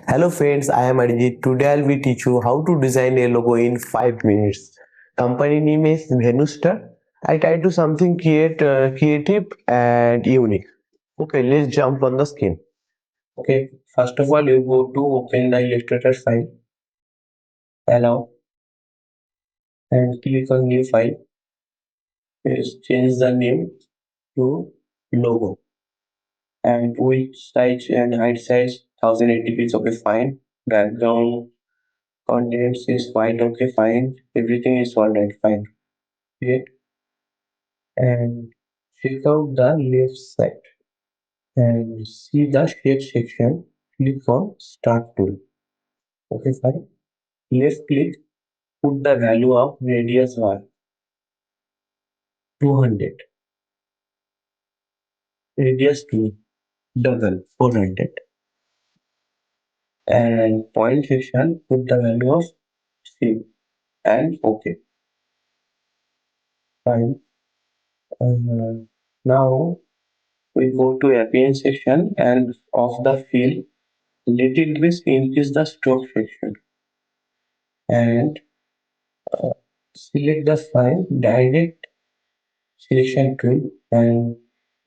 Hello friends, I am Arijit. Today I will teach you how to design a logo in 5 minutes. Company name is Venustar. I try to something creative and unique. Okay, let's jump on the screen. Okay, first of all you go to open the Illustrator file, allow and click on new file. Please change the name to logo and width size and height size 1080p is okay fine. Background contents is white okay fine. Everything is alright fine. Create and check out the left side and see the shape section. Click on start tool. Okay, fine. Left click, put the value of radius bar 200, radius 2 double 400, and point section put the value of 6 and okay, fine. Now we go to appearance section and of the fill little bit increase the stroke section and select the file direct selection tool and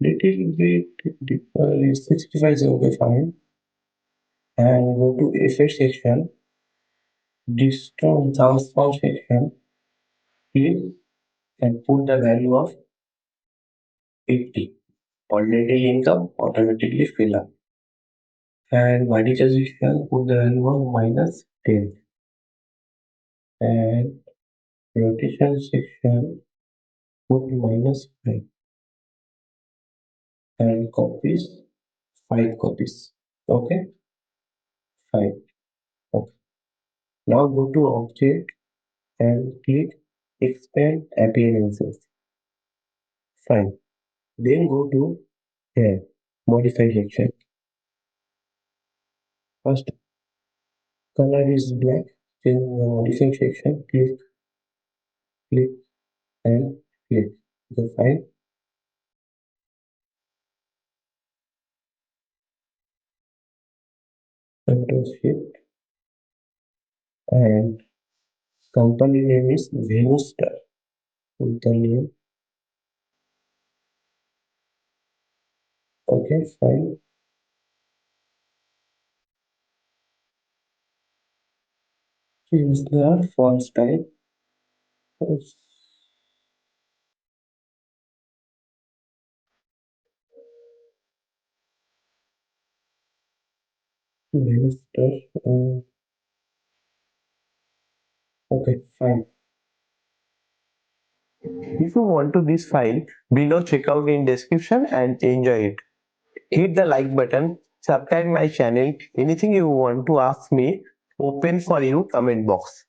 little bit deeper is 65 is okay fine and go to effect section, distance transform section, click and put the value of 80. Already income automatically fill up and vertical section put the value of minus 10 and rotation section put minus 5 and copies 5 copies. Okay, 5. Okay. Now go to object and click expand appearances. Fine. Then go to here, modify section. First color is black. Then the modify section, click and click. Okay, fine. Control shift and company name is Venustar. Put the name. Okay, fine. Change the font style. Venustar. Okay, fine. If you want to this file, below check out in description and enjoy it. Hit the like button, subscribe my channel. Anything you want to ask me, open for you comment box.